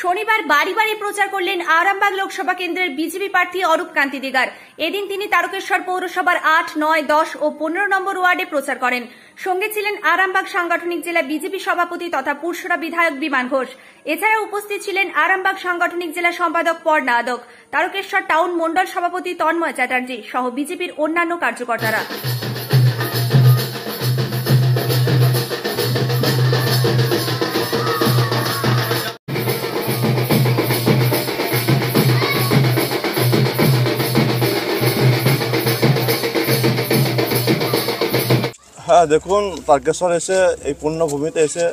শনিবার বাড়ি বাড়ি প্রচার করলেন আরামবাগ লোকসভা কেন্দ্রের বিজেপি প্রার্থী অরূপ কান্তি দিগার। এদিন তিনি তারকেশ্বর পৌরসভার 8, 9, 10 ও 15 নম্বর ওয়ার্ডে প্রচার করেন। সঙ্গে ছিলেন আরামবাগ সাংগঠনিক জেলা বিজেপি সভাপতি তথা পুরসরা বিধায়ক বিমান ঘোষ। এছাড়া উপস্থিত ছিলেন আরামবাগ সাংগঠনিক জেলা সম্পাদক পর্ণা আদক, তারকেশ্বর টাউন মন্ডল সভাপতি তন্ময় চ্যাটার্জি সহ বিজেপির অন্যান্য কার্যকর্তারা। হ্যাঁ, দেখুন, তারকেশ্বর এসে এই পুণ্যভূমিতে এসে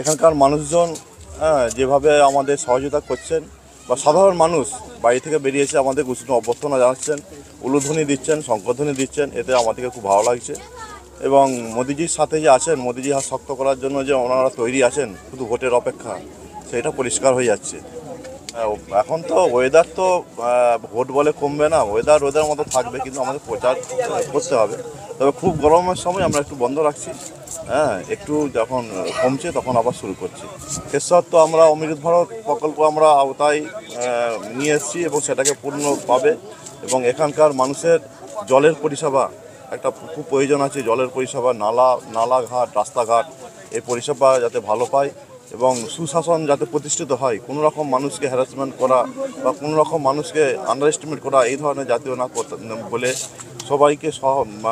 এখানকার মানুষজন যেভাবে আমাদের সহযোগিতা করছেন বা সাধারণ মানুষ বাড়ি থেকে বেরিয়ে এসে আমাদের উষ্ণ অভ্যর্থনা জানাচ্ছেন, উলুধ্বনি দিচ্ছেন, শঙ্খধ্বনি দিচ্ছেন, এতে আমাদেরকে খুব ভালো লাগছে। এবং মোদিজির সাথে যে আছেন, মোদিজি হাত শক্ত করার জন্য যে ওনারা তৈরি আছেন শুধু ভোটের অপেক্ষা, সেটা পরিষ্কার হয়ে যাচ্ছে। এখন তো ওয়েদার তো ভোট বলে কমবে না, ওয়েদার মতো থাকবে, কিন্তু আমাদের প্রচার করতে হবে। তবে খুব গরমের সময় আমরা একটু বন্ধ রাখছি, একটু যখন কমছে তখন আবার শুরু করছি। কেশর তো আমরা অমৃত ভারত প্রকল্প আমরা আওতায় নিয়ে এসেছি এবং সেটাকে পূর্ণ পাবে। এবং এখানকার মানুষের জলের পরিষেবা একটা খুব প্রয়োজন আছে, জলের পরিষেবা, নালাঘাট, রাস্তাঘাট, এই পরিষেবা যাতে ভালো পায় এবং সুশাসন যাতে প্রতিষ্ঠিত হয়, কোনো রকম মানুষকে হ্যারাসমেন্ট করা বা কোনো রকম মানুষকে আন্ডার এস্টিমেট করা এই ধরনের জাতীয় না বলে সবাইকে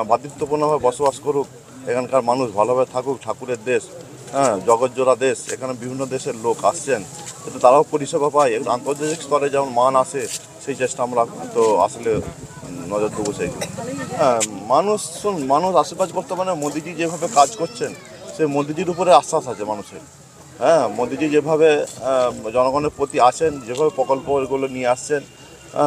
ভ্রাতৃত্বপূর্ণভাবে বসবাস করুক, এখানকার মানুষ ভালোভাবে থাকুক। ঠাকুরের দেশ, জগৎজোড়া দেশ, এখানে বিভিন্ন দেশের লোক আসছেন, যাতে তারাও পরিষেবা পায়। আন্তর্জাতিক স্তরে যেমন মান আসে, সেই চেষ্টা আমরা তো আসলে নজর দেবো সেইগুলো। মানুষ আশীর্বাদ করতে মানে মোদিজি যেভাবে কাজ করছেন, সেই মোদিজির উপরে আশ্বাস আছে মানুষের। মোদিজি যেভাবে জনগণের প্রতি আছেন, যেভাবে প্রকল্পগুলো নিয়ে আসছেন,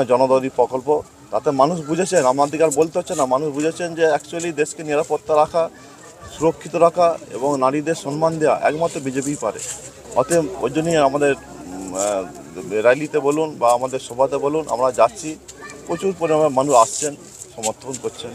জনদরদি প্রকল্প, তাতে মানুষ বুঝেছেন, আমাদেরকে আর বলতে হচ্ছে না, মানুষ বুঝেছেন যে অ্যাকচুয়ালি দেশকে নিরাপত্তা রাখা, সুরক্ষিত রাখা এবং নারীদের সম্মান দেওয়া একমাত্র বিজেপিই পারে। অতএব ওই জন্যই আমাদের র্যালিতে বলুন বা আমাদের সভাতে বলুন, আমরা যাচ্ছি, প্রচুর পরিমাণে মানুষ আসছেন, সমর্থন করছেন।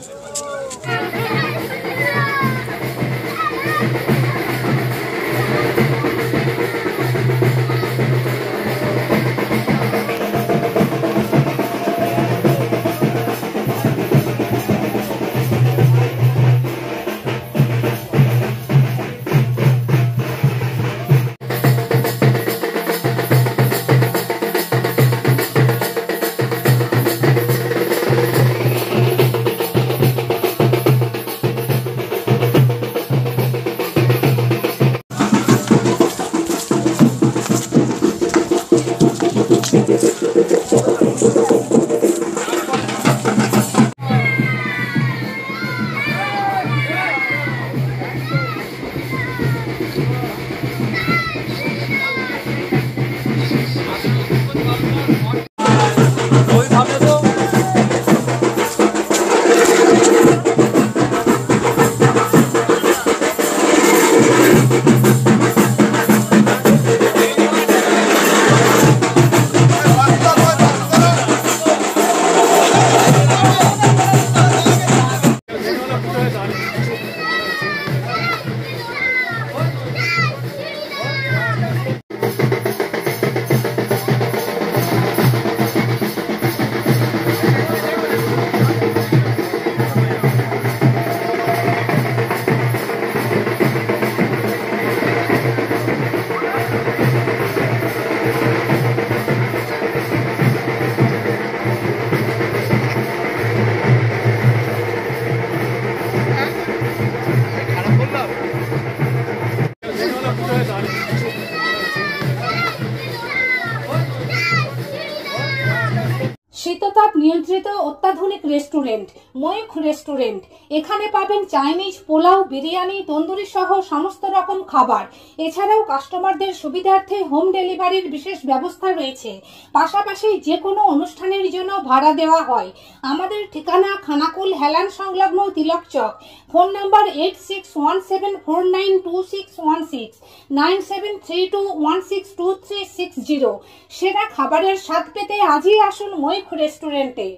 শীততাপ নিয়ন্ত্রিত অত্যাধুনিক রেস্টুরেন্ট ময়ূখ রেস্টুরেন্ট। এখানে পাবেন চাইনিজ, পোলাও, বিরিয়ানি, তন্দুরি সহ সমস্ত রকম খাবার। এছাড়াও কাস্টমারদের সুবিধার্থে হোম ডেলিভারির বিশেষ ব্যবস্থা রয়েছে। পাশাপাশি যে কোনো অনুষ্ঠানের জন্য ভাড়া দেওয়া হয়। আমাদের ঠিকানা খানাকুল হেলান সংলগ্ন তিলক চক। Phone number 8617492616 9732162360। সেরা খাবারের স্বাদ পেতে আজই আসুন ময়ূখ রেস্টুরেন্টে।